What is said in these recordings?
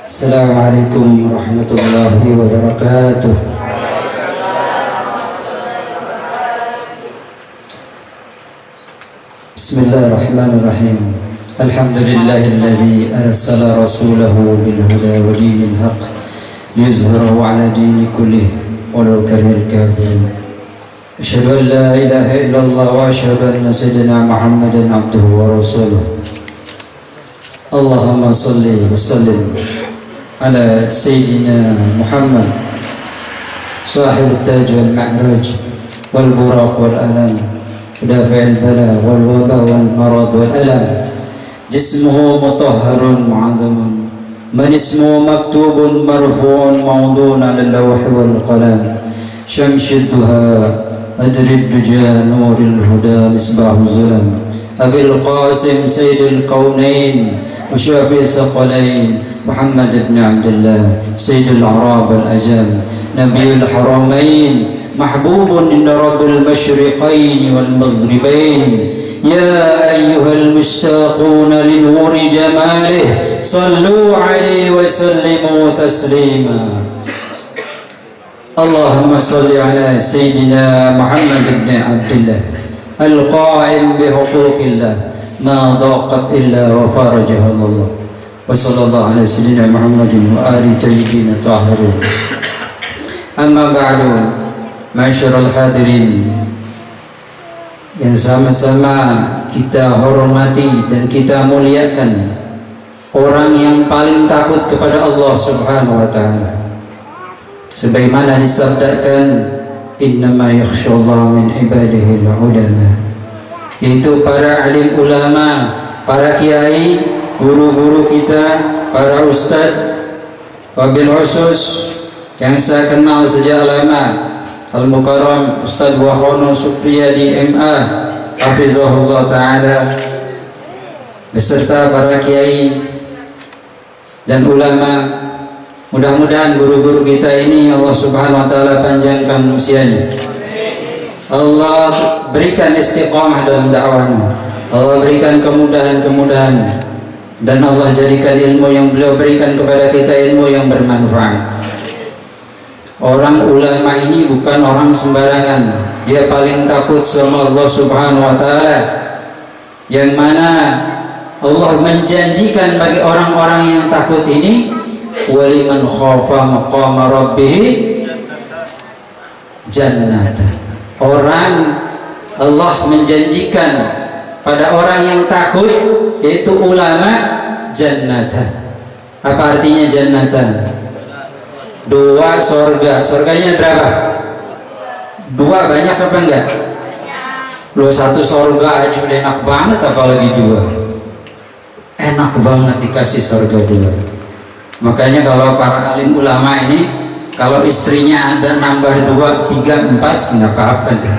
Assalamualaikum warahmatullahi wabarakatuh. Bismillahirrahmanirrahim. Alhamdulillahilladzi arsala rasulahu bil huda wa dinil haqq liyuzhirahu 'ala dini kullih walau karihal kafirun. Asyhadu an la ilaha illallah wa asyhadu anna sayyidina Muhammadan abduhu wa rasuluh. Allahumma shalli wa sallim ala sayyidina Muhammad sahib at-taj wal ma'raj wal buraq wal alam دافع البلاء والوباء والمرض والألم جسمه مطهر معظم من اسمه مكتوب مرفوع موضوع على اللوح والقلم شمس الدهاء أدر الدجى نور الهدى مصباح الظلم أبي القاسم سيد الكونين وشافي الثقلين محمد بن عبد الله سيد الأعراب والأجم نبي الحرمين محبوب عند رب المشرقين والمغربين يا أيها المشتاقون لنور جماله صلوا عليه وسلموا تسليما اللهم صل على سيدنا محمد بن عبد الله القائم بحقوق الله ما ضاقت إلا وفرجها الله وصلى الله على سيدنا محمد وآل طيبين الطاهرين أما بعد. Masyarul hadirin yang sama-sama kita hormati dan kita muliakan, orang yang paling takut kepada Allah Subhanahu wa taala, sebagaimana disabdakan innama yakhsyallaha min ibadihi al-ulama, yaitu para alim ulama, para kiai, guru-guru kita, para ustadz, wabil khusus yang saya kenal sejak lama, Al-Mukarram Ustadz Wahrono Supriyadi MA Hafizahullah Ta'ala, beserta para kiai dan ulama. Mudah-mudahan guru-guru kita ini Allah Subhanahu wa Ta'ala panjangkan usianya, Allah berikan istiqamah dalam dakwahnya, Allah berikan kemudahan-kemudahan, dan Allah jadikan ilmu yang beliau berikan kepada kita ilmu yang bermanfaat. Orang ulama ini bukan orang sembarangan, dia paling takut sama Allah Subhanahu wa Ta'ala, yang mana Allah menjanjikan bagi orang-orang yang takut ini, waliman khafa maqama rabbih jannatan. Orang Allah menjanjikan pada orang yang takut, yaitu ulama, jannatan. Apa artinya jannatan? Dua sorga. Sorganya berapa? Dua, banyak apa enggak? Lu satu sorga aja udah enak banget, apalagi dua. Enak banget dikasih sorga dua. Makanya kalau para alim ulama ini, kalau istrinya ada nambah 2, 3, 4, nggak apa-apa deh.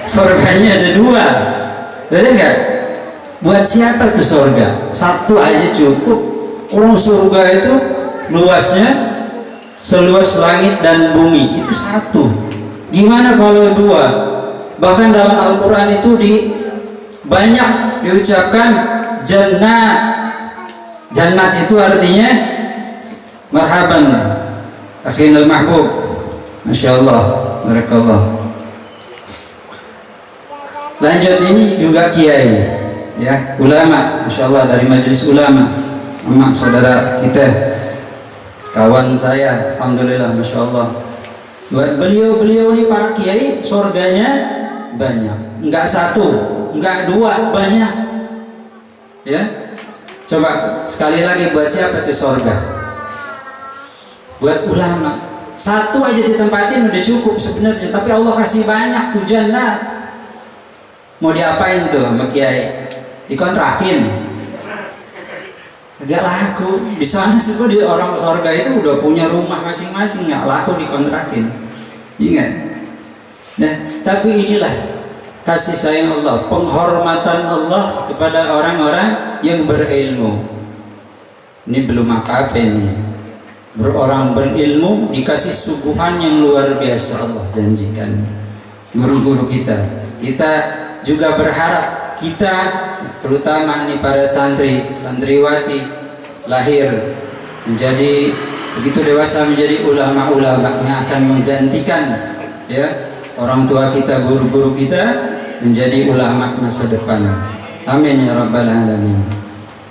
Sorganya ada 2. Betul nggak? Buat siapa tuh sorga? Satu aja cukup. Orang surga itu luasnya seluas langit dan bumi, itu satu. Gimana kalau 2? Bahkan dalam Al-Quran itu banyak diucapkan jannat. Jannat itu artinya marhaban akhinal mahbub. Masya Allah, barakallah. Lanjut, ini juga kiai, ya, ulama, Masya Allah, dari majelis ulama, sama saudara kita, kawan saya, alhamdulillah, Masya Allah. Buat beliau-beliau ini para kiai, surganya banyak, enggak 1, enggak 2, banyak. Ya, coba sekali lagi, buat siapa itu surga? Buat ulama. 1 aja ditempatin udah cukup sebenarnya, tapi Allah kasih banyak tuh jannat. Mau diapain tuh sama kiai? Dikontrakin? Gak laku. Di sana sih di orang surga itu udah punya rumah masing-masing, nggak laku dikontrakin. Ingat. Nah, tapi inilah kasih sayang Allah, penghormatan Allah kepada orang-orang yang berilmu. Ini belum apa-apa ini. Orang berilmu dikasih suguhan yang luar biasa Allah janjikan. Guru-guru kita juga berharap kita, terutama ini para santri, santriwati, lahir menjadi begitu dewasa menjadi ulama-ulama yang akan menggantikan ya orang tua kita, guru-guru kita menjadi ulama masa depan. Amin ya rabbal alamin.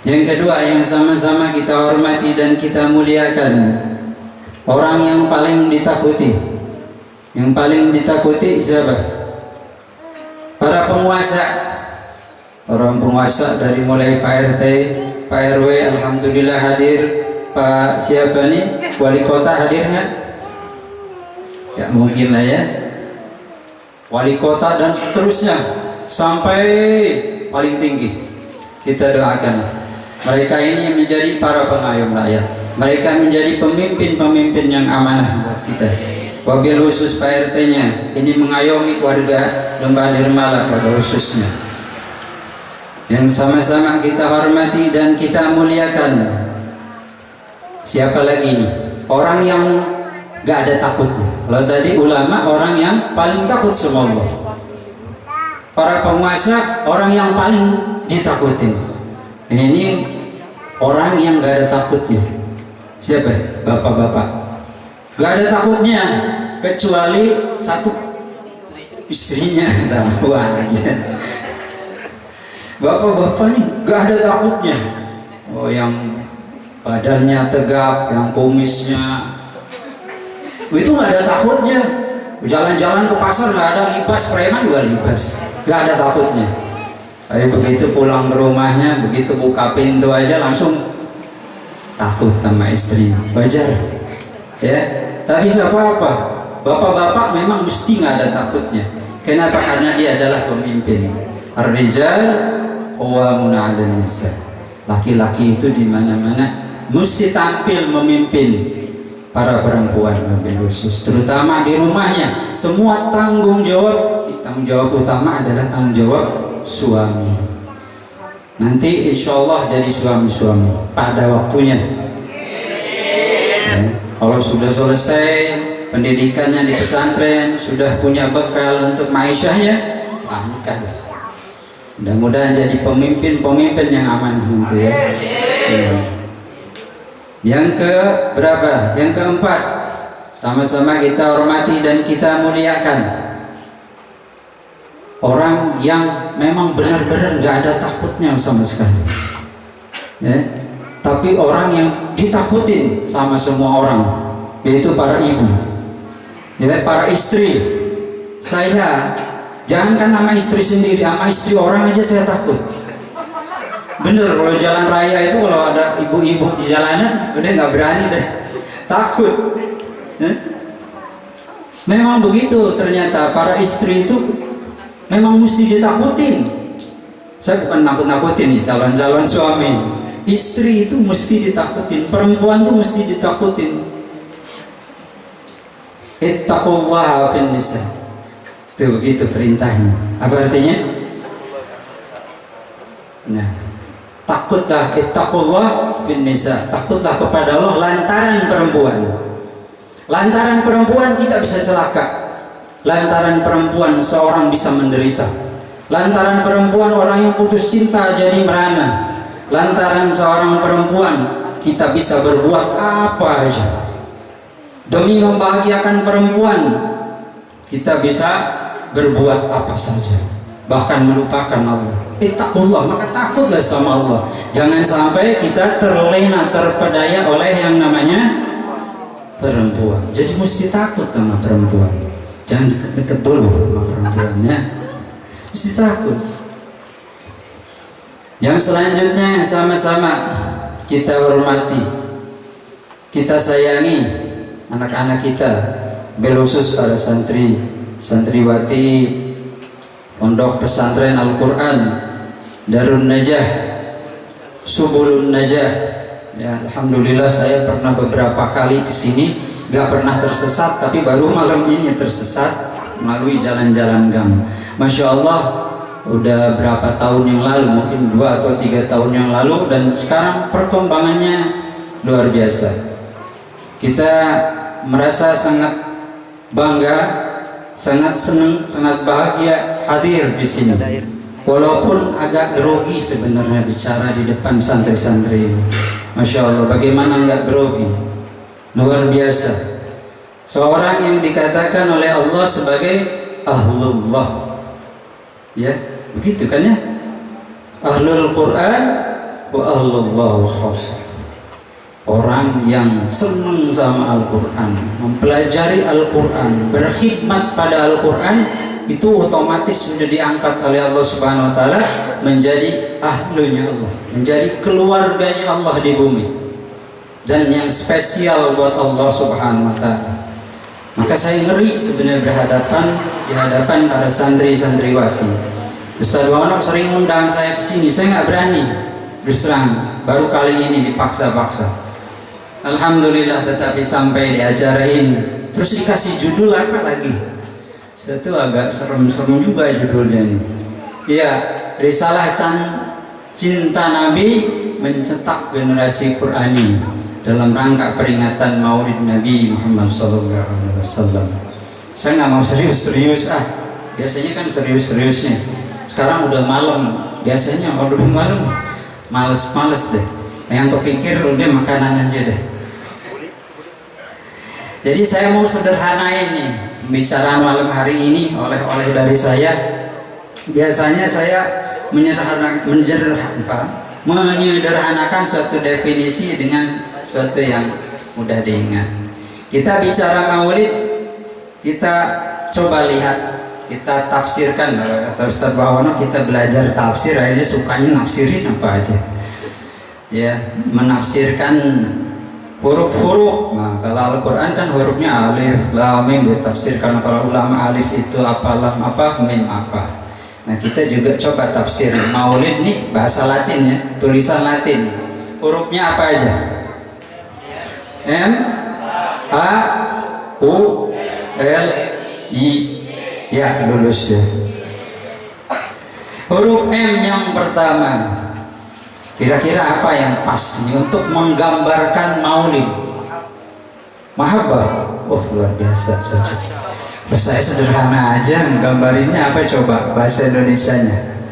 Yang kedua yang sama-sama kita hormati dan kita muliakan, orang yang paling ditakuti. Yang paling ditakuti siapa? Para penguasa. Orang penguasa dari mulai Pak RT, Pak RW, alhamdulillah hadir. Pak siapa nih? Wali kota hadir nggak? Ya mungkin lah ya. Wali kota dan seterusnya sampai paling tinggi. Kita doakan mereka ini menjadi para pengayom rakyat. Mereka menjadi pemimpin-pemimpin yang amanah buat kita. Wabil khusus Pak RT-nya ini mengayomi warga Lembah Nirmala pada khususnya. Yang sama-sama kita hormati dan kita muliakan. Siapa lagi nih? Orang yang gak ada takut. Kalau tadi ulama orang yang paling takut sama Allah. Para penguasa orang yang paling ditakutin. Ini orang yang gak ada takutnya. Siapa? Bapak-bapak. Gak ada takutnya kecuali satu, istrinya. Tahu aja. Bapak-bapak nih gak ada takutnya. Oh, yang badannya tegap, yang kumisnya itu nggak ada takutnya. Jalan-jalan ke pasar nggak ada libas, preman juga libas, nggak ada takutnya. Tapi begitu pulang ke rumahnya, begitu buka pintu aja langsung takut sama istri. Wajar ya, tapi nggak apa-apa. Bapak-bapak memang mesti nggak ada takutnya. Kenapa? Karena dia adalah pemimpin. Ar-rijal qawwamuna 'alan nisa. Laki-laki itu di mana-mana mesti tampil memimpin para perempuan, mobil khusus, terutama di rumahnya. Semua tanggung jawab utama adalah tanggung jawab suami. Nanti insya Allah jadi suami-suami pada waktunya. Ya, kalau sudah selesai pendidikannya di pesantren, sudah punya bekal untuk ma'isyahnya, nikah. Mudah-mudahan jadi pemimpin yang amanah nanti ya. Ya. Yang ke berapa? Yang keempat, sama-sama kita hormati dan kita muliakan orang yang memang benar-benar gak ada takutnya sama sekali ya. Tapi orang yang ditakutin sama semua orang, yaitu para ibu ya, para istri. Saya jangankan sama istri sendiri, sama istri orang aja saya takut. Bener, kalau jalan raya itu kalau ada ibu-ibu di jalanan udah nggak berani deh, takut. Memang begitu, ternyata para istri itu memang mesti ditakutin. Saya bukan nakut-nakutin nih calon-calon suami. Istri itu mesti ditakutin, perempuan tuh mesti ditakutin. Ittaqullaha fin nisa. Itu begitu perintahnya. Apa artinya? Nah, takutlah, ittaqullah bin nisa, takutlah kepada Allah lantaran perempuan. Lantaran perempuan kita bisa celaka. Lantaran perempuan seorang bisa menderita. Lantaran perempuan orang yang putus cinta jadi merana. Lantaran seorang perempuan kita bisa berbuat apa aja. Demi membahagiakan perempuan kita bisa berbuat apa saja, bahkan melupakan Allah. Ittaqullah, maka takutlah sama Allah. Jangan sampai kita terlena, terpedaya oleh yang namanya perempuan. Jadi mesti takut sama perempuan. Jangan deket-deket dulu sama perempuannya. Mesti takut. Yang selanjutnya sama-sama kita hormati, kita sayangi anak-anak kita, khusus para santri, santriwati Pondok Pesantren Al-Quran Darun Najah, Subulun Najah. Ya, alhamdulillah saya pernah beberapa kali kesini, gak pernah tersesat, tapi baru malam ini tersesat melalui jalan-jalan gang. Masya Allah, udah berapa tahun yang lalu, mungkin 2 atau 3 tahun yang lalu, dan sekarang perkembangannya luar biasa. Kita merasa sangat bangga, sangat senang, sangat bahagia hadir di sini. Walaupun agak grogi sebenarnya bicara di depan santri-santri. Masya Allah, bagaimana enggak grogi? Luar biasa. Seorang yang dikatakan oleh Allah sebagai ahlullah, ya begitu kan ya, ahlul Quran wa ahlullah wa khas. Orang yang senang sama Al-Quran, mempelajari Al-Quran, berkhidmat pada Al-Quran, itu otomatis sudah diangkat oleh Allah Subhanahu wa Ta'ala menjadi ahlunya Allah, menjadi keluarganya Allah di bumi, dan yang spesial buat Allah Subhanahu wa Ta'ala. Maka saya ngeri sebenarnya di hadapan para santri-santriwati. Ustaz Wahono sering undang saya ke sini, saya nggak berani, terus terang, baru kali ini dipaksa-paksa. Alhamdulillah tetapi sampai di acara ini, terus dikasih judul apa lagi? Itu agak serem-serem juga judulnya ini. Ya, Risalah Cinta Nabi Mencetak Generasi Qurani dalam rangka peringatan Maulid Nabi Muhammad SAW. Saya nggak mau serius-serius biasanya kan serius-seriusnya. Sekarang udah malam, biasanya kalau udah malam males deh. Yang kepikir udah makanan aja deh. Jadi saya mau sederhanain nih pembicaraan malam hari ini oleh dari saya. Biasanya saya menyederhanakan suatu definisi dengan suatu yang mudah diingat. Kita bicara Maulid, kita coba lihat, kita tafsirkan. Kalau kata Ustaz Wahono, kita belajar tafsir, akhirnya sukanya nafsirin apa aja. Ya, menafsirkan huruf-huruf. Nah, kalau Al-Quran kan hurufnya alif, lam, mim ditafsirkan. Kalau ulama alif itu apa, lam apa, mim apa. Nah, kita juga coba tafsir Maulid nih, bahasa Latin ya, tulisan Latin. Hurufnya apa aja? M, A, U, L, I. Ya, lulus ya. Huruf M yang pertama, kira-kira apa yang pas nih untuk menggambarkan Maulid? Mahabbah. Oh, luar biasa saja. Saya sederhana aja, menggambarinnya apa coba bahasa Indonesianya?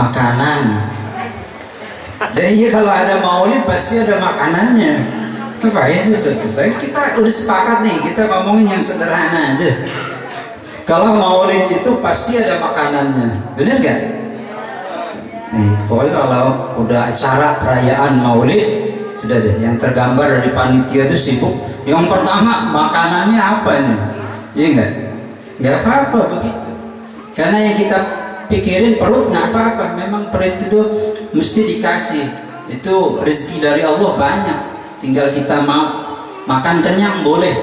Makanan. Jadi kalau ada Maulid pasti ada makanannya. Apa ya susah-susah? Kita udah sepakat nih, kita ngomongin yang sederhana aja. Kalau Maulid itu pasti ada makanannya, bener gak? Nih, pokoknya kalau udah acara perayaan Maulid, sudah deh, yang tergambar dari panitia itu sibuk. Yang pertama, makanannya apa nih? Iya nggak? Nggak apa-apa begitu. Karena yang kita pikirin perut nggak apa-apa. Memang perut itu mesti dikasih. Itu rezeki dari Allah banyak. Tinggal kita mau makan kenyang boleh.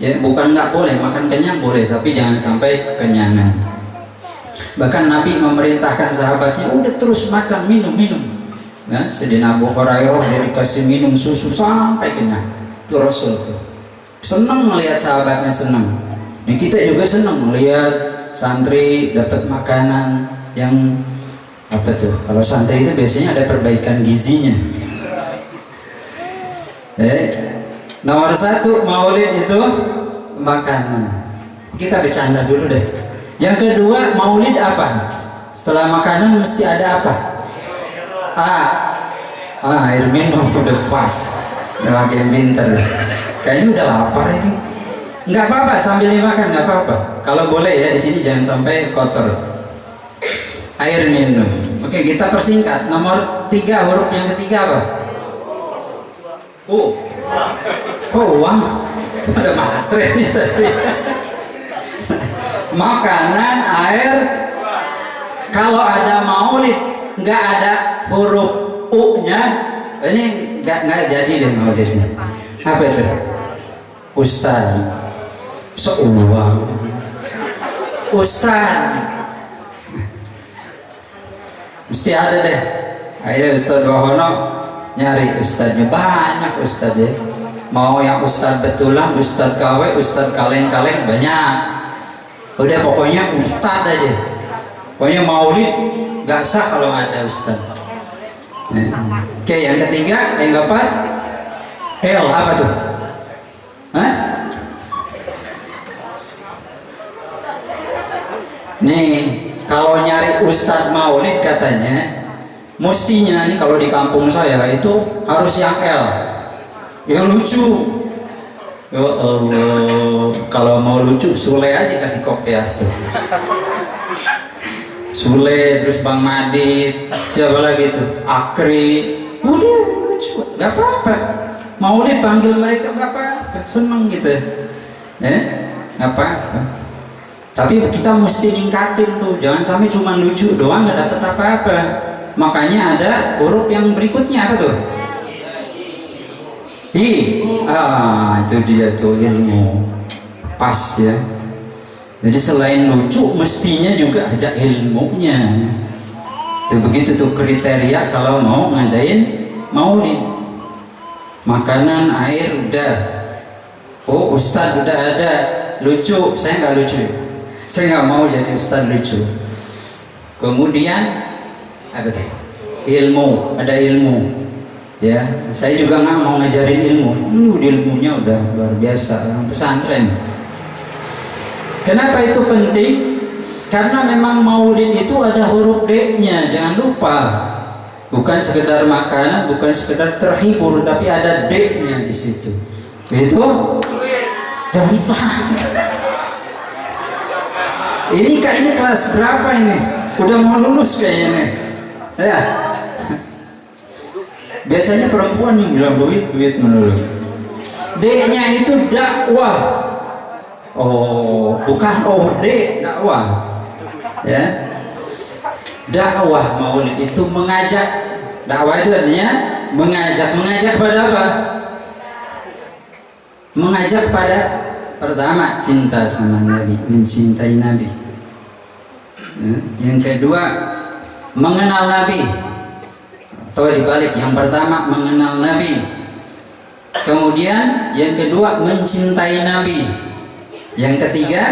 Ya, bukan nggak boleh, makan kenyang boleh, tapi jangan sampai kenyangan. Bahkan Nabi memerintahkan sahabatnya udah terus makan, minum. Nah, Sayyidina Abu Hurairah dia dikasih minum susu sampai kenyang. Itu Rasul tuh. Senang melihat sahabatnya senang. Dan kita juga senang melihat santri dapat makanan yang apa tuh? Kalau santri itu biasanya ada perbaikan gizinya. Nomor satu Maulid itu makanan. Kita bercanda dulu deh. Yang kedua Maulid apa? Setelah makanan mesti ada apa? Air minum udah pas. Udah makin pinter. Kayaknya udah lapar ini. Nggak apa-apa sambil dimakan, nggak apa-apa. Kalau boleh ya di sini jangan sampai kotor. Air minum. Oke, kita persingkat. Nomor 3 huruf yang ketiga apa? Uang. Ada matre nih tadi. Makanan, air. Kalau ada Maulid nggak ada huruf U-nya, ini nggak jadi deh Maulidnya. Apa itu? Ustaz. Seuang. Ustaz. Mesti ada deh. Akhirnya Ustaz Wahono nyari ustaznya, banyak ustaz ya. Mau yang ustaz betulan, ustaz KW, ustaz kaleng-kaleng banyak. Udah pokoknya ustaz aja. Pokoknya Maulid gak sah kalau nggak ada ustaz. Oke, yang ketiga, yang keempat, L apa tuh? Hah? Nih, kalau nyari Ustadz Maulid katanya mestinya nih kalau di kampung saya itu harus yang L, yang lucu. Ya Allah, kalau mau lucu Sule aja kasih kopiah tuh. Sule, terus Bang Madit, siapa lagi tuh? Akri, udah lucu, nggak apa-apa. Mau dipanggil mereka nggak apa-apa, seneng gitu, nggak apa-apa. Tapi kita mesti ningkatin tuh, jangan sampai cuma lucu doang nggak dapet apa-apa. Makanya ada huruf yang berikutnya apa tuh? Itu dia tuh ilmu, pas ya. Jadi selain lucu mestinya juga ada ilmunya. Tuh begitu tuh kriteria kalau mau ngadain maulid. Makanan, air udah. Oh ustadz udah ada. Lucu, saya nggak lucu. Saya nggak mau jadi ustadz lucu. Kemudian apa tuh? Ilmu, ada ilmu. Ya, saya juga nggak mau ngajarin ilmu. Ilmunya udah luar biasa, orang pesantren. Kenapa itu penting? Karena memang maulid itu ada huruf D-nya, jangan lupa. Bukan sekedar makanan, bukan sekedar terhibur, tapi ada D-nya di situ. Itu dari ini kayaknya kelas berapa ini? Udah mau lulus kayaknya nih. Ya. Biasanya perempuan yang bilang duit menurut. D-nya itu dakwah. Oh, bukan D, dakwah. Ya. Dakwah maulid itu mengajak. Dakwah itu artinya mengajak. Mengajak pada apa? Mengajak pada pertama cinta sama Nabi, mencintai Nabi. Yang kedua mengenal Nabi. Atau dibalik, yang pertama mengenal Nabi, kemudian yang kedua mencintai Nabi, yang ketiga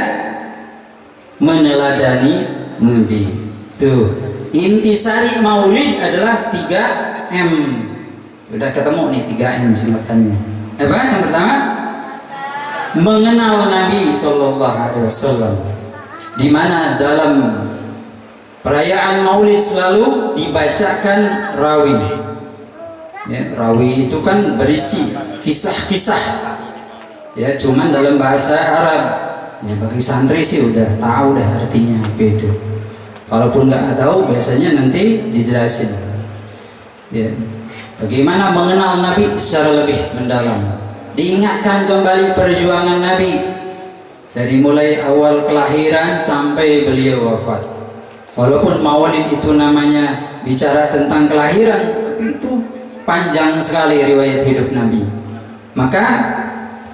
meneladani Nabi. Tuh intisari maulid adalah 3M. Sudah ketemu nih 3M singkatannya. Apa? Yang pertama mengenal Nabi Shallallahu Alaihi Wasallam, di mana dalam perayaan maulid selalu dibacakan rawi. Ya, rawi itu kan berisi kisah-kisah. Ya, cuman dalam bahasa Arab. Ya, bagi santri sih udah tahu dah artinya itu. Walaupun nggak tahu, biasanya nanti dijelasin. Ya, bagaimana mengenal Nabi secara lebih mendalam. Diingatkan kembali perjuangan Nabi dari mulai awal kelahiran sampai beliau wafat. Walaupun maulid itu namanya bicara tentang kelahiran, tapi itu panjang sekali riwayat hidup Nabi. Maka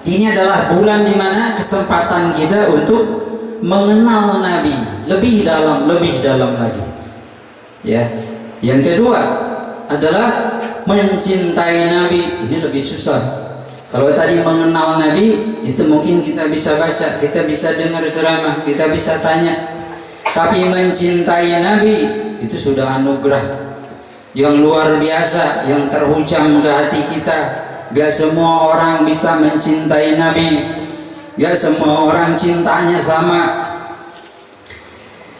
ini adalah bulan di mana kesempatan kita untuk mengenal Nabi lebih dalam lagi. Ya. Yang kedua adalah mencintai Nabi. Ini lebih susah. Kalau tadi mengenal Nabi itu mungkin kita bisa baca, kita bisa dengar ceramah, kita bisa tanya. Tapi mencintai Nabi itu sudah anugerah yang luar biasa, yang terhujam ke hati kita. Gak semua orang bisa mencintai Nabi, gak semua orang cintanya sama.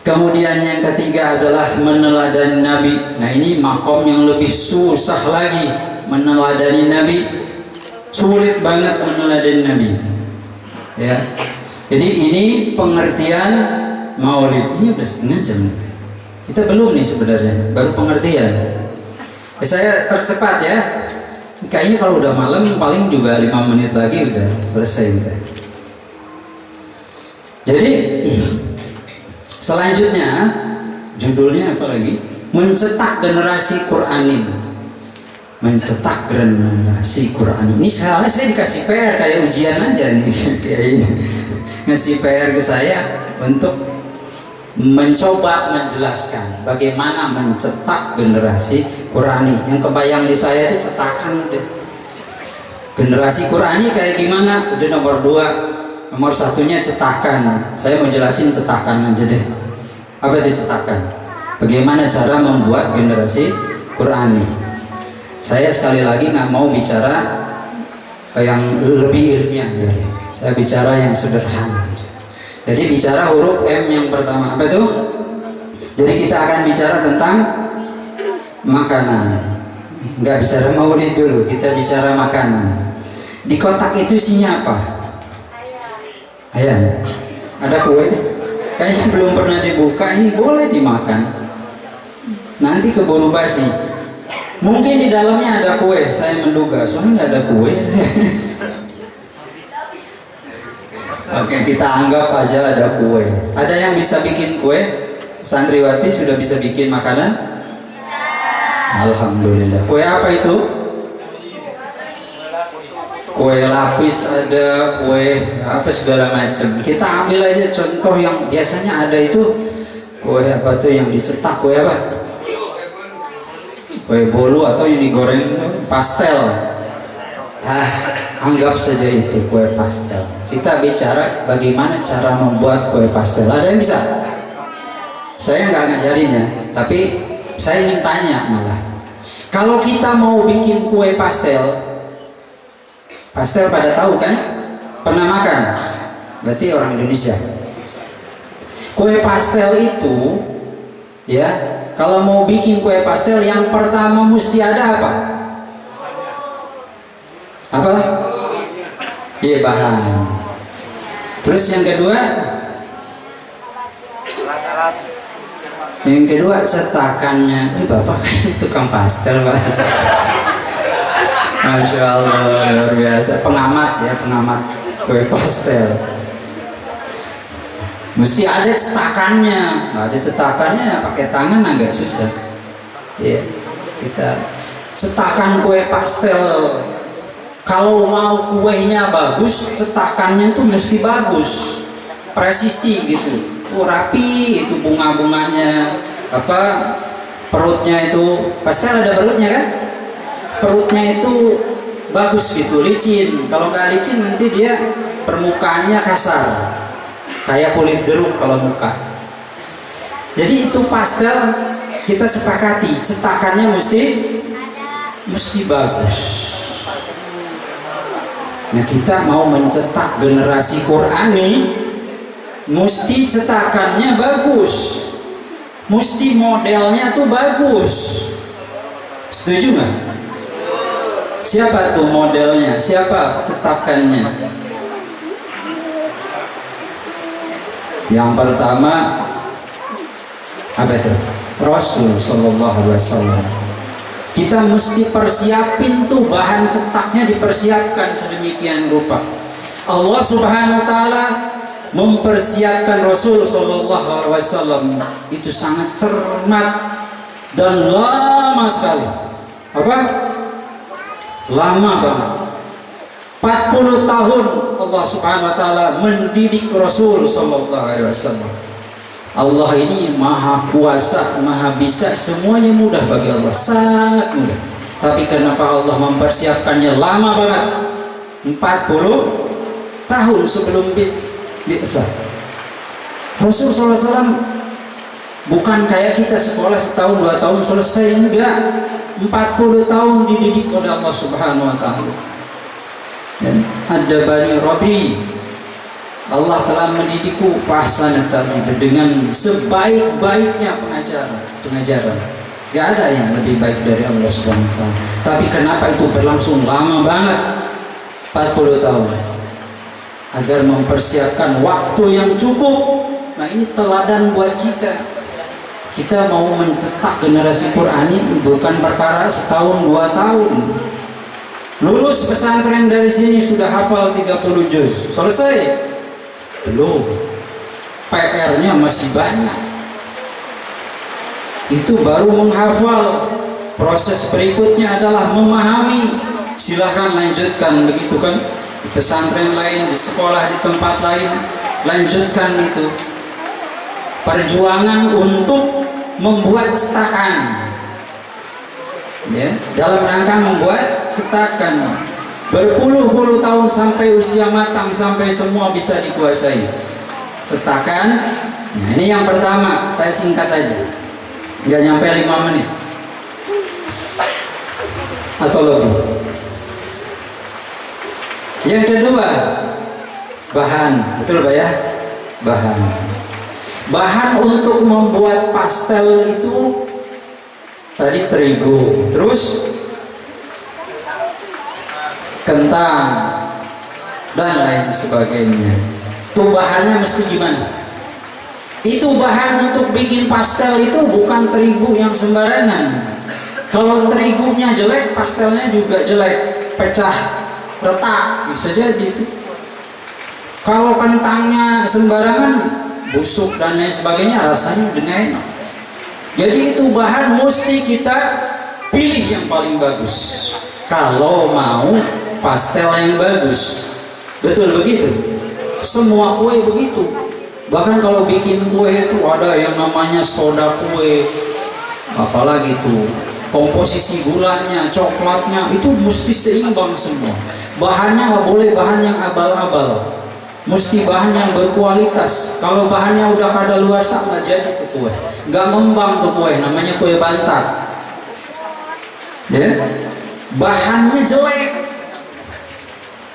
Kemudian yang ketiga adalah meneladani Nabi. Nah ini makom yang lebih susah lagi, meneladani Nabi. Sulit banget meneladani Nabi. Ya. Jadi ini pengertian maulid. Ini udah setengah jam. Kita belum nih sebenarnya, baru pengertian. Saya percepat ya. Kayaknya kalau udah malam paling juga 5 menit lagi udah selesai kita. Jadi selanjutnya judulnya apa lagi? Mencetak generasi Quranin. Mencetak generasi Quranin. Ini saya dikasih PR kayak ujian aja nih kayak ini. Ngasih PR ke saya untuk mencoba menjelaskan bagaimana mencetak generasi Qurani. Yang kebayang di saya itu cetakan deh. Generasi Qurani kayak gimana? Udah nomor 2. Nomor 1-nya cetakan. Saya mau jelasin cetakan aja deh. Apa itu cetakan? Bagaimana cara membuat generasi Qurani. Saya sekali lagi nggak mau bicara yang lebih ilmiah dari. Saya bicara yang sederhana. Jadi bicara huruf M yang pertama apa itu? Jadi kita akan bicara tentang makanan. Nggak bicara maulid dulu, kita bicara makanan. Di kotak itu isinya apa? Ayam. Ada kue? Kayaknya belum pernah dibuka, ini boleh dimakan. Nanti keburu basi. Mungkin di dalamnya ada kue, saya menduga, soalnya nggak ada kue. Oke, kita anggap aja ada kue. Ada yang bisa bikin kue? Santriwati sudah bisa bikin makanan? Alhamdulillah. Kue apa itu? Kue lapis ada, kue apa segala macam. Kita ambil aja contoh yang biasanya ada itu. Kue apa tuh yang dicetak, kue apa? Kue bolu atau yang digoreng pastel. Anggap saja itu kue pastel. Kita bicara bagaimana cara membuat kue pastel. Ada yang bisa? Saya nggak ngajarin ya, tapi saya ingin tanya malah. Kalau kita mau bikin kue pastel, pastel pada tahu kan? Pernah makan? Berarti orang Indonesia. Kue pastel itu, ya, kalau mau bikin kue pastel yang pertama mesti ada apa? Apa? Iya, bahan. Terus yang kedua? Yang kedua cetakannya. Bapak kan tukang pastel, Pak. Masya Allah, luar biasa. Pengamat ya, pengamat kue pastel. Mesti ada cetakannya. Nggak ada cetakannya, pakai tangan agak susah. Ya, kita cetakan kue pastel. Kalau mau kuenya bagus, cetakannya tuh mesti bagus, presisi gitu. Rapi itu bunga-bunganya, apa perutnya itu pastel ada perutnya kan? Perutnya itu bagus gitu, licin. Kalau nggak licin nanti dia permukaannya kasar, kayak kulit jeruk kalau muka. Jadi itu pastel kita sepakati, cetakannya mesti bagus. Nah, kita mau mencetak generasi Qurani, mesti cetakannya bagus, mesti modelnya tuh bagus. Setuju nggak? Siapa tuh modelnya? Siapa cetakannya? Yang pertama apa itu? Rasul Sallallahu Alaihi Wasallam. Kita mesti persiapin tuh bahan cetaknya, dipersiapkan sedemikian rupa. Allah Subhanahu Wa Taala mempersiapkan Rasul Sallallahu Alaihi Wasallam itu sangat cermat dan lama sekali. Apa? Lama banget. 40 tahun Allah Subhanahu Wa Taala mendidik Rasul Sallallahu Alaihi Wasallam. Allah ini maha kuasa, maha bisa, semuanya mudah bagi Allah, sangat mudah. Tapi kenapa Allah mempersiapkannya lama banget? 40 tahun sebelum biasa. Rasul SAW bukan kayak kita sekolah setahun 2 tahun selesai, enggak. 40 tahun dididik oleh Allah Subhanahu Wa Taala. Dan ada Bani Rabi, Allah telah mendidikku dengan sebaik-baiknya pengajaran. Gak ada yang lebih baik dari Allah Subhanahu Wa Taala. Tapi kenapa itu berlangsung lama banget? 40 tahun. Agar mempersiapkan waktu yang cukup. Nah, ini teladan buat kita. Kita mau mencetak generasi Qurani bukan perkara setahun 2 tahun. Lulus pesantren dari sini sudah hafal 30 juz. Selesai? Belum. PR-nya masih banyak. Itu baru menghafal. Proses berikutnya adalah memahami. Silahkan lanjutkan, begitu kan? Di pesantren lain, di sekolah, di tempat lain, lanjutkan itu. Perjuangan untuk membuat cetakan, ya, dalam rangka membuat cetakan berpuluh-puluh tahun sampai usia matang, sampai semua bisa dikuasai cetakan. Nah, ini yang pertama, saya singkat aja, nggak nyampe 5 menit atau lebih. Yang kedua, bahan, betul Pak ya? Bahan. Bahan untuk membuat pastel itu tadi terigu, terus kentang dan lain sebagainya. Itu bahannya mesti gimana? Itu bahan untuk bikin pastel itu bukan terigu yang sembarangan. Kalau terigunya jelek, pastelnya juga jelek, pecah, retak, bisa jadi itu. Kalau kentangnya sembarangan, busuk dan lain sebagainya, rasanya udah enak. Jadi itu bahan mesti kita pilih yang paling bagus kalau mau pastel yang bagus. Betul begitu? Semua kue begitu. Bahkan kalau bikin kue itu ada yang namanya soda kue, apalagi tuh komposisi gulanya, coklatnya itu mesti seimbang semua. Bahannya nggak boleh bahan yang abal-abal, mesti bahan yang berkualitas. Kalau bahannya udah kadaluarsa nggak jadi tuh kue, nggak ngembang tuh kue, namanya kue bantat. Ya, bahannya jelek.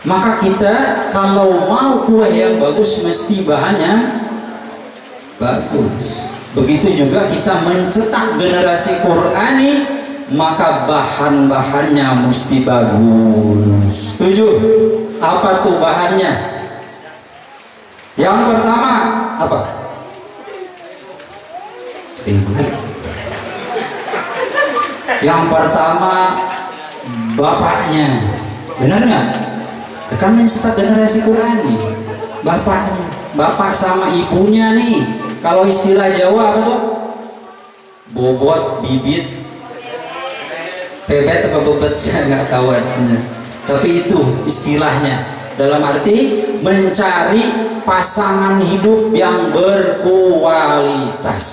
Maka kita kalau mau kue yang bagus mesti bahannya bagus. Begitu juga kita mencetak generasi Qurani, maka bahan-bahannya mesti bagus. Setuju? Apa tuh bahannya? Yang pertama apa? Yang pertama bapaknya, benar nggak? Kan mencetak generasi Qurani, bapaknya, bapak sama ibunya nih. Kalau istilah Jawa apa tuh? Bobot, bibit, bebet apa bobot, saya nggak tahu artinya. Tapi itu istilahnya, dalam arti mencari pasangan hidup yang berkualitas.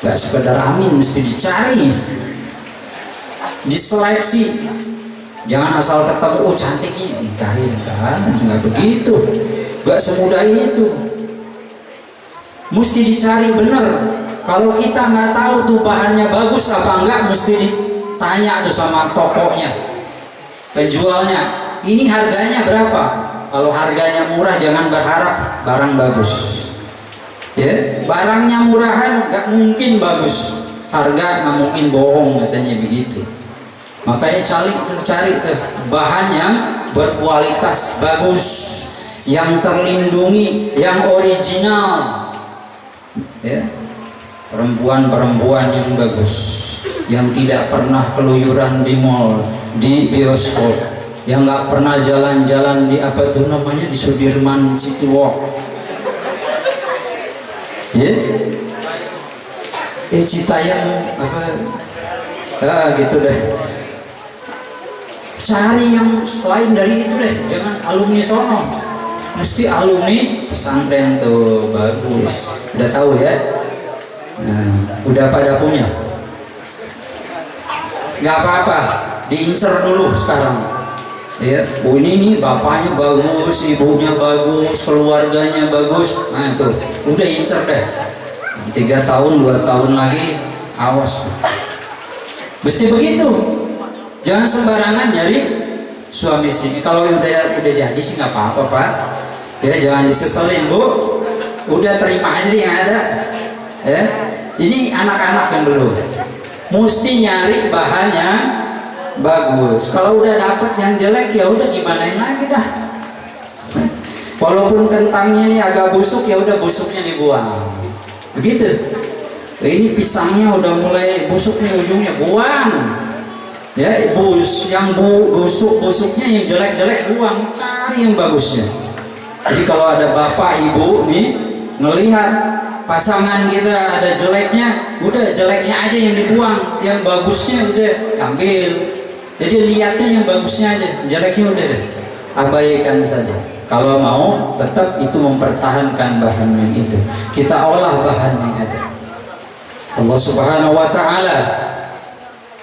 Gak sekedar amin, mesti dicari, diseleksi. Jangan asal ketemu, oh cantik nih, nikahin kan? Nggak begitu, gak semudah itu. Mesti dicari bener. Kalau kita nggak tahu tuh bahannya bagus apa enggak, mesti ditanya tuh sama tokonya, penjualnya. Ini harganya berapa? Kalau harganya murah jangan berharap barang bagus. Ya, barangnya murahan nggak mungkin bagus. Harga nggak mungkin bohong, katanya begitu. Makanya cari bahan yang berkualitas bagus, yang terlindungi, yang original. Ya, perempuan-perempuan yang bagus, yang tidak pernah keluyuran di mall, di bioskop, yang nggak pernah jalan-jalan di apa tuh namanya, di Sudirman City Walk. Ya, Citayam apa? Gitu deh. Cari yang selain dari itu deh, jangan alumni sono, mesti alumni pesantren tuh bagus. Udah tahu ya? Nah, udah pada punya? Nggak apa-apa, diincer dulu sekarang. Ya, bu ini nih bapaknya bagus, ibunya bagus, keluarganya bagus. Nah itu, udah incer deh. 3 tahun, 2 tahun lagi, awas. Mesti begitu. Jangan sembarangan nyari suami istri. Kalau udah jadi sih nggak apa-apa Pak. Ya jangan diseselin Bu. Udah terima aja yang ada. Ya, ini anak-anak yang dulu. Mesti nyari bahan yang bagus. Kalau udah dapet yang jelek ya udah gimanain lagi dah. Walaupun kentangnya ini agak busuk ya udah busuknya dibuang. Begitu. Ini pisangnya udah mulai busuk nih ujungnya, buang. Ya, yang busuknya, yang jelek-jelek buang, cari yang bagusnya. Jadi kalau ada bapak ibu nih ngelihat pasangan kita ada jeleknya, udah jeleknya aja yang dibuang, yang bagusnya udah ambil. Jadi lihatnya yang bagusnya aja, jeleknya udah deh, abaikan saja. Kalau mau tetap itu mempertahankan bahan yang itu, kita olah bahan yang ada. Allah Subhanahu wa Ta'ala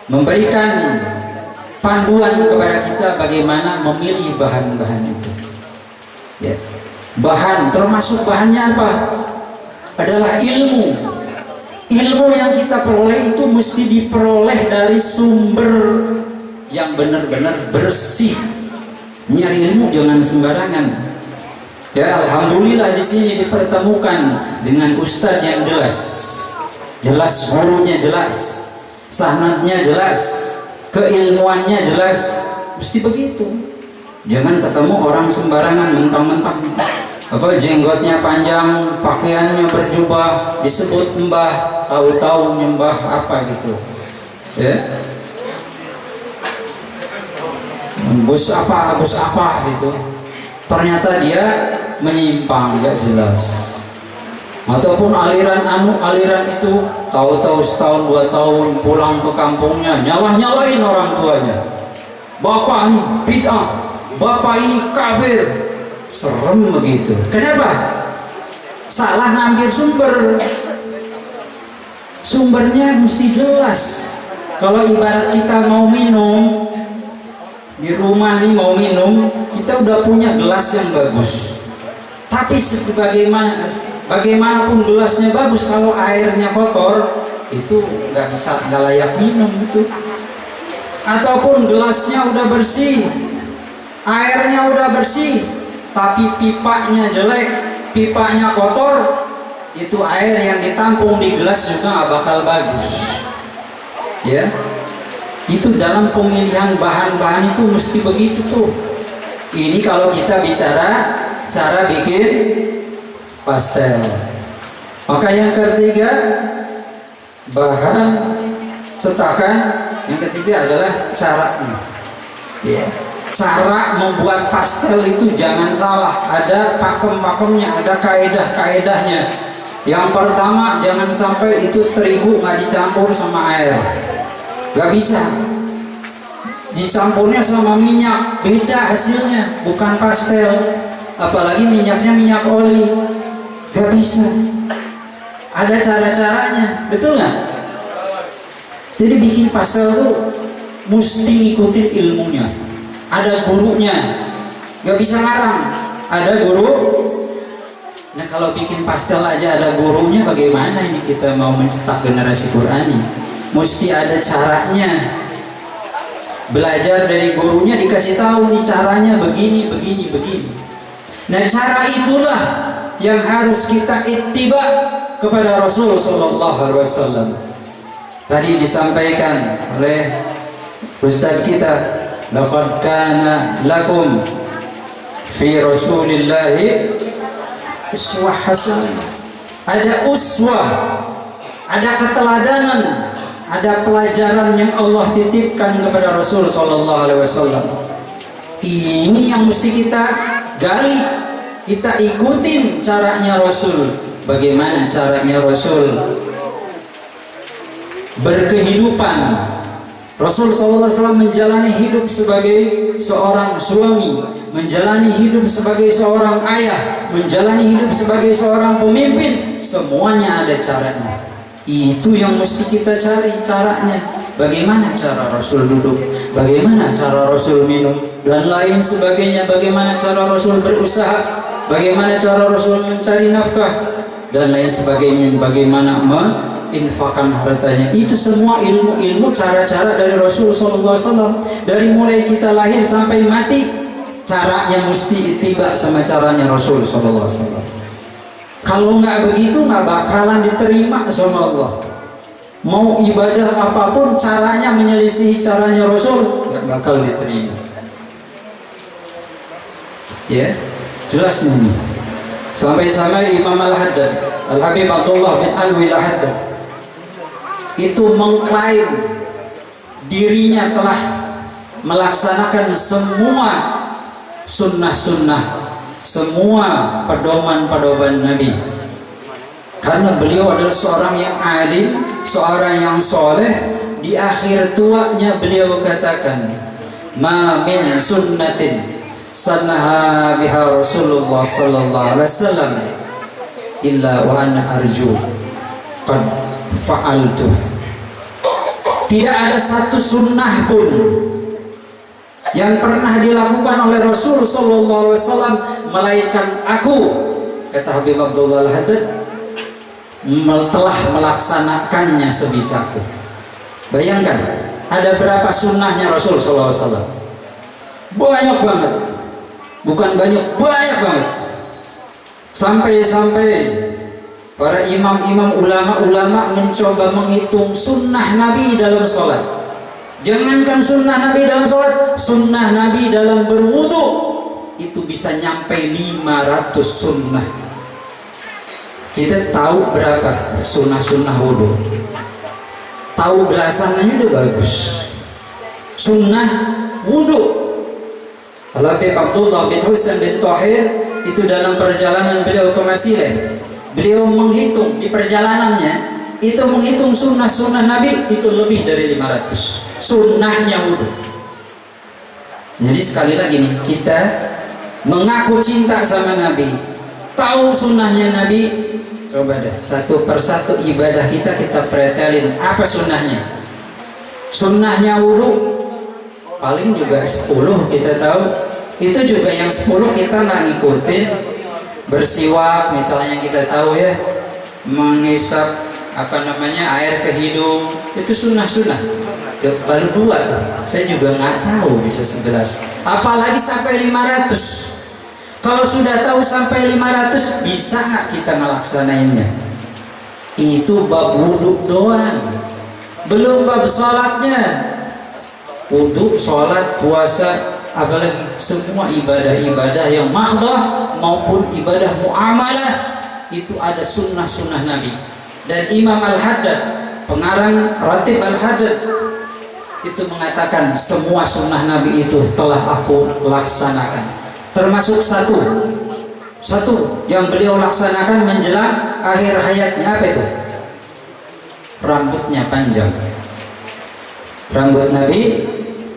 memberikan panduan kepada kita bagaimana memilih bahan-bahan itu. Ya. Bahan, termasuk bahannya apa? Adalah ilmu. Ilmu yang kita peroleh itu mesti diperoleh dari sumber yang benar-benar bersih. Nyari ilmu jangan sembarangan. Ya, alhamdulillah di sini dipertemukan dengan ustadz yang jelas, jelas gurunya jelas, sanadnya jelas, keilmuannya jelas. Mesti begitu. Jangan ketemu orang sembarangan mentang-mentang jenggotnya panjang, pakaiannya berjubah, disebut mbah, tahu-tahu nyembah apa gitu. Ya. Bos apa gitu. Ternyata dia menyimpang, nggak jelas. Ataupun aliran itu tahu-tahu setahun 2 tahun pulang ke kampungnya nyalahin orang tuanya. Bapak ini bid'ah, bapak ini kafir. Serem begitu. Kenapa? Salah ngambil sumbernya mesti jelas. Kalau ibarat kita mau minum di rumah nih, mau minum, kita udah punya gelas yang bagus, tapi bagaimanapun gelasnya bagus, kalau airnya kotor itu nggak layak minum itu. Ataupun gelasnya udah bersih, airnya udah bersih, tapi pipanya jelek, pipanya kotor, itu air yang ditampung di gelas juga nggak bakal bagus. Ya, itu dalam pemilihan bahan-bahan itu mesti begitu tuh. Ini kalau kita bicara cara bikin pastel. Maka yang ketiga, bahan cetakan. Yang ketiga adalah caranya. Ya. Cara membuat pastel itu jangan salah. Ada pakem-pakemnya, ada kaedah-kaedahnya. Yang pertama, jangan sampai itu terigu nggak dicampur sama air. Gak bisa, dicampurnya sama minyak, beda hasilnya, bukan pastel. Apalagi minyaknya minyak oli, gak bisa. Ada cara-caranya, betul nggak? Jadi bikin pastel tuh mesti ngikutin ilmunya. Ada gurunya, gak bisa ngarang. Ada guru. Nah, kalau bikin pastel aja ada gurunya, bagaimana ini kita mau mencetak generasi Qur'ani? Mesti ada caranya. Belajar dari gurunya, dikasih tahu nih caranya begini. Nah, cara itulah yang harus kita ittiba kepada Rasul sallallahu alaihi wasallam. Tadi disampaikan oleh ustaz kita, laqad kana lakum fi Rasulillahi uswah hasanah. Ada uswah, ada keteladanan, ada pelajaran yang Allah titipkan kepada Rasul sallallahu alaihi wasallam. Ini yang mesti kita gali, kita ikutin caranya Rasul. Bagaimana caranya Rasul berkehidupan? Rasul sallallahu alaihi wasallam menjalani hidup sebagai seorang suami, menjalani hidup sebagai seorang ayah, menjalani hidup sebagai seorang pemimpin. Semuanya ada caranya. Itu yang mesti kita cari caranya. Bagaimana cara Rasul duduk, bagaimana cara Rasul minum, dan lain sebagainya. Bagaimana cara Rasul berusaha, bagaimana cara Rasul mencari nafkah, dan lain sebagainya. Bagaimana menginfakkan hartanya. Itu semua ilmu-ilmu, cara-cara dari Rasul SAW. Dari mulai kita lahir sampai mati, caranya mesti ittiba sama caranya Rasul SAW. Kalau nggak begitu, nggak bakalan diterima sama Allah. Mau ibadah apapun, caranya menyelisihi caranya Rasul, nggak bakal diterima. Ya, jelas ini. Sampai-sampai Imam Al-Haddad, Al-Habib Abdullah bin Alwi Al-Haddad, itu mengklaim dirinya telah melaksanakan semua sunnah-sunnah, semua pedoman-pedoman Nabi, karena beliau adalah seorang yang alim, seorang yang soleh. Di akhir tuanya beliau katakan, ma min sunnatin sannaha biha Rasulullah sallallahu alaihi wasallam illa wa ana arju qad fa'altu. Tidak ada satu sunnah pun yang pernah dilakukan oleh Rasul sallallahu alaihi wasallam melainkan aku, kata Habib Abdullah Al-Haddad, telah melaksanakannya sebisaku. Bayangkan, ada berapa sunnahnya Rasul sallallahu alaihi wasallam? Banyak banget. Bukan banyak, banyak banget. Sampai-sampai para imam-imam ulama-ulama mencoba menghitung sunnah Nabi dalam sholat. Jangankan sunnah Nabi dalam sholat, sunnah Nabi dalam berwudu itu bisa nyampe 500 sunnah. Kita tahu berapa sunnah-sunnah wudu? Tahu belasannya udah bagus. Sunnah wudu. Kalau Abdullah bin Husain bin Thahir itu dalam perjalanan beliau ke Mesir, beliau menghitung di perjalanannya, itu menghitung sunnah-sunnah Nabi itu lebih dari 500 sunnahnya wudu. Jadi sekali lagi nih, kita mengaku cinta sama Nabi, tahu sunnahnya Nabi, coba deh satu persatu ibadah kita pretelin apa sunnahnya. Sunnahnya wudu paling juga 10 kita tahu, itu juga yang 10 kita nggak ngikutin. Bersiwak misalnya kita tahu ya, mengisap air ke hidung, itu sunnah-sunnah. Baru 2 tuh, saya juga nggak tahu bisa 11, apalagi sampai 500. Kalau sudah tahu sampai 500, bisa nggak kita ngelaksanainnya? Itu bab wudhu doang, belum bab sholatnya. Wudhu, sholat, puasa, apalagi semua ibadah-ibadah yang mahdoh maupun ibadah muamalah itu ada sunnah-sunnah Nabi. Dan Imam Al-Haddad, pengarang Ratib Al-Haddad, itu mengatakan semua sunnah Nabi itu telah aku laksanakan, termasuk satu yang beliau laksanakan menjelang akhir hayatnya. Apa itu? Rambutnya panjang. Rambut Nabi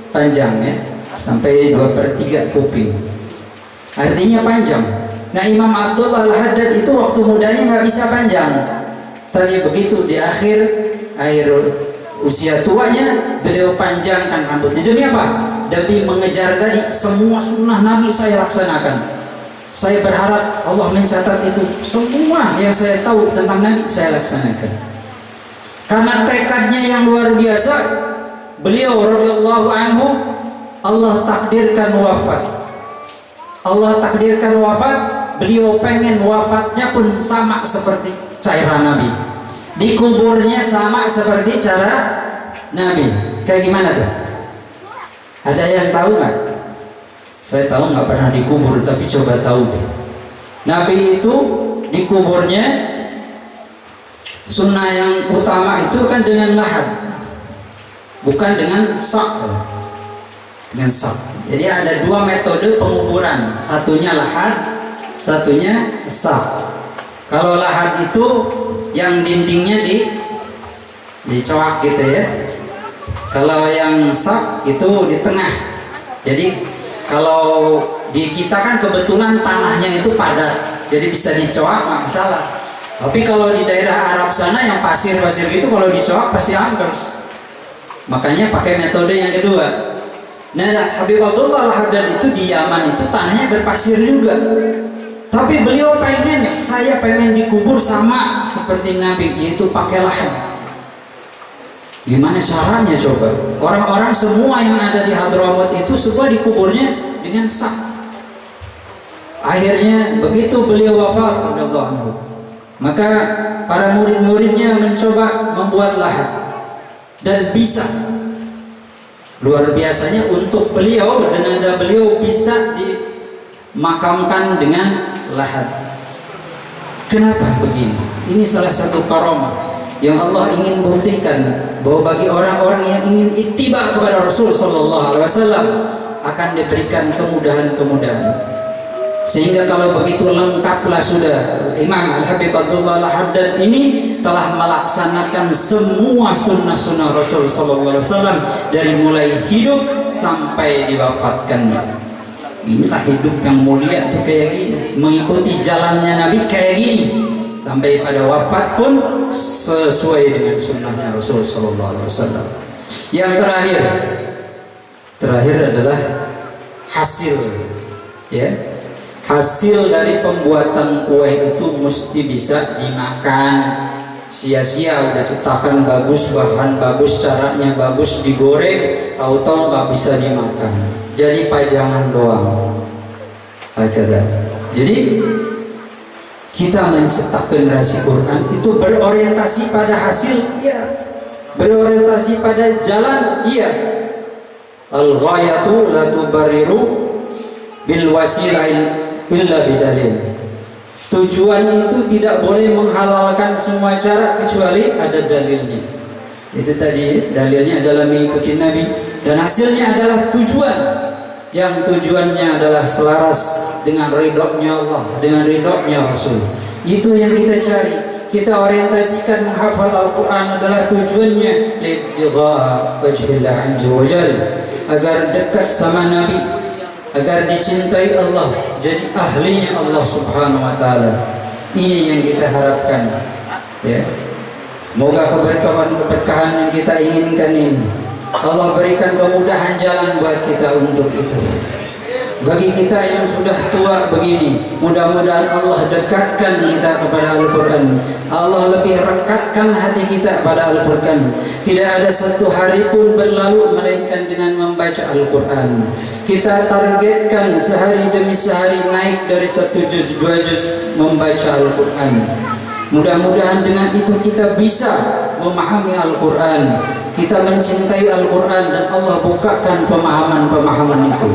panjang ya, sampai 2/3 kuping, artinya panjang. Nah, Imam Abdullah Al-Haddad itu waktu mudanya nggak bisa panjang, tapi begitu di akhir usia tuanya beliau panjangkan rambutnya. Demi apa? Demi mengejar tadi semua sunnah Nabi saya laksanakan. Saya berharap Allah mencatat itu semua yang saya tahu tentang Nabi saya laksanakan. Karena tekadnya yang luar biasa. Beliau radhiyallahu anhu, Allah takdirkan wafat. Beliau pengen wafatnya pun sama seperti cara Nabi, dikuburnya sama seperti cara Nabi. Kayak gimana tuh? Ada yang tahu nggak? Saya tahu nggak pernah dikubur, tapi coba tahu deh. Nabi itu dikuburnya, sunnah yang utama itu kan dengan lahad, bukan dengan sak. Dengan sak. Jadi ada 2 metode penguburan, satunya lahad, satunya sak. Kalau lahad itu yang dindingnya dicoak gitu ya. Kalau yang sak itu di tengah. Jadi kalau di kita kan kebetulan tanahnya itu padat, jadi bisa dicoak nggak masalah. Tapi kalau di daerah Arab sana yang pasir-pasir gitu, kalau dicoak pasti ambles. Makanya pakai metode yang kedua. Nah, Habib Abdullah Al-Haddad itu di Yaman itu tanahnya berpasir juga. Tapi beliau saya pengen dikubur sama seperti Nabi, yaitu pakai lahad. Gimana caranya coba? Orang-orang semua yang ada di Hadramaut itu semua dikuburnya dengan sak. Akhirnya begitu beliau wafat radhiyallahu anhu, maka para murid-muridnya mencoba membuat lahad dan bisa. Luar biasanya untuk beliau, jenazah beliau bisa dimakamkan dengan lahad. Kenapa begini? Ini salah satu karamah yang Allah ingin buktikan bahwa bagi orang-orang yang ingin ittiba kepada Rasul sallallahu alaihi wasallam akan diberikan kemudahan-kemudahan. Sehingga kalau begitu lengkaplah sudah, Imam Al-Habib Abdullah Al-Haddad ini telah melaksanakan semua sunnah-sunnah Rasul sallallahu alaihi wasallam dari mulai hidup sampai diwafatkannya. Inilah hidup yang mulia tuh kayak gini, mengikuti jalannya Nabi kayak gini, sampai pada wafat pun sesuai dengan sunnahnya Rasul sallallahu alaihi wasallam. Yang terakhir adalah hasil, ya. Hasil dari pembuatan kue itu mesti bisa dimakan. Sia-sia udah cetakan bagus, bahan bagus, caranya bagus, digoreng, tahu-tahu nggak bisa dimakan, jadi pajangan doang. Jadi kita mencetak generasi Quran itu berorientasi pada hasil, iya. Berorientasi pada jalan, iya. Al-ghayatu la tubariru bil wasilah illa bidalil. Tujuan itu tidak boleh menghalalkan semua cara kecuali ada dalilnya. Itu tadi dalilnya adalah mengikuti Nabi, dan hasilnya adalah tujuan yang tujuannya adalah selaras dengan ridhonya Allah, dengan ridhonya Rasul. Itu yang kita cari. Kita orientasikan menghafal Al-Quran adalah tujuannya li'ibtigha' wajhillah azza wa jalla, agar dekat sama Nabi, agar dicintai Allah, jadi ahlinya Allah subhanahu wa ta'ala. Ini yang kita harapkan, ya. Semoga keberkahan yang kita inginkan ini Allah berikan kemudahan jalan buat kita untuk itu. Bagi kita yang sudah tua begini, mudah-mudahan Allah dekatkan kita kepada Al-Quran. Allah lebih rekatkan hati kita pada Al-Quran. Tidak ada satu hari pun berlalu melainkan dengan membaca Al-Quran. Kita targetkan sehari demi sehari naik dari 1 juz 2 juz membaca Al-Quran. Mudah-mudahan dengan itu kita bisa memahami Al-Quran, kita mencintai Al-Quran, dan Allah bukakan pemahaman-pemahaman itu.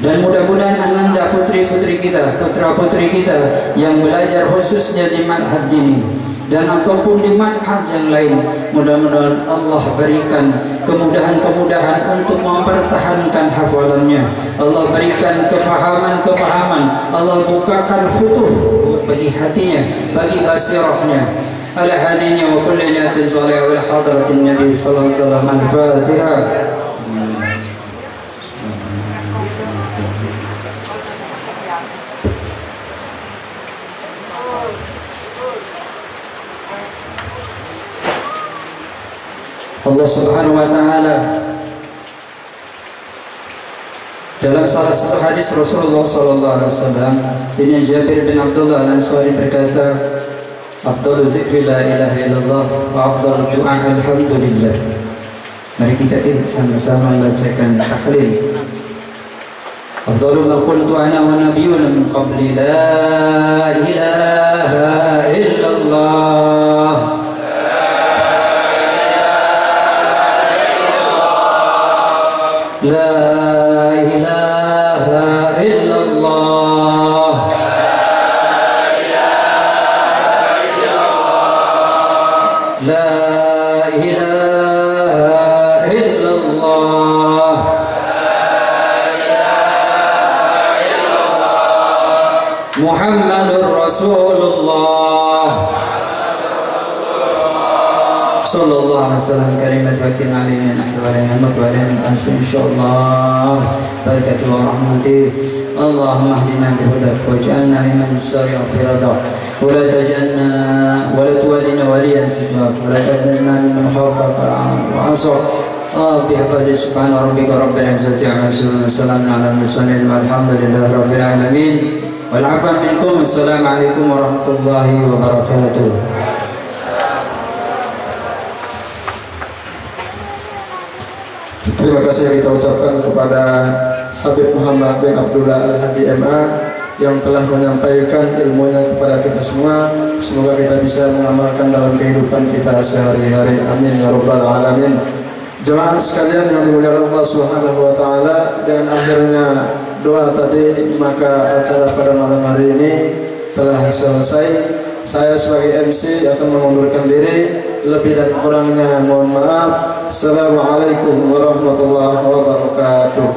Dan mudah-mudahan ananda putri-putri kita, putra-putri kita yang belajar khususnya di manhaj ini dan ataupun di manhaj yang lain, mudah-mudahan Allah berikan kemudahan-kemudahan untuk mempertahankan hafalannya. Allah berikan kefahaman-kefahaman, Allah bukakan futuh bagi hatinya, bagi basirahnya. Ala hadinya wa kulli niyatin salihah wa hadratin Nabi sallallahu alaihi wasallam. Al-Fatihah. Allah subhanahu wa ta'ala dalam salah satu hadis Rasulullah sallallahu alaihi wasallam, Sayyidina Jabir bin Abdullah Al-Ansari berkata, afdalu dzikri la ilaha illallah wa afdalu du'a alhamdulillah. Mari kita sama-sama membacakan tahlil. Afdalu ma qultu ana wa nabiyyuna min qabli la ilaha illallah. La ilaha illallah. La ilaha illallah. Muhammadur Rasulullah sallallahu alaihi wasallam. Kalimat hakim alaina nahnu wa ni'mat wa ni'mat insyaallah. Barakatuh wa rahmatuh. Allahumma hdina bi hudak waj'alna mimman yusari'u fi ridak wa la taj'alna wa la tuwallina waliyan siwak wa la taj'alna mimman khafaka wa asaq. Bihaqqi subhana rabbika rabbil izzati amma yasifun, salamun alal mursalin walhamdulillahi rabbil alamin. Wal 'afwa minkum. Assalamu alaikum warahmatullahi wabarakatuh. Terima kasih kita ucapkan kepada Habib Muhammad bin Abdullah Al-Hadi MA yang telah menyampaikan ilmunya kepada kita semua. Semoga kita bisa mengamalkan dalam kehidupan kita sehari-hari. Amin ya rabbal alamin. Jemaah sekalian yang dimuliakan Allah Subhanahu wa taala, dan akhirnya doa tadi, maka acara pada malam hari ini telah selesai. Saya sebagai MC akan mengundurkan diri. Lebih dan kurangnya mohon maaf. Assalamualaikum warahmatullahi wabarakatuh.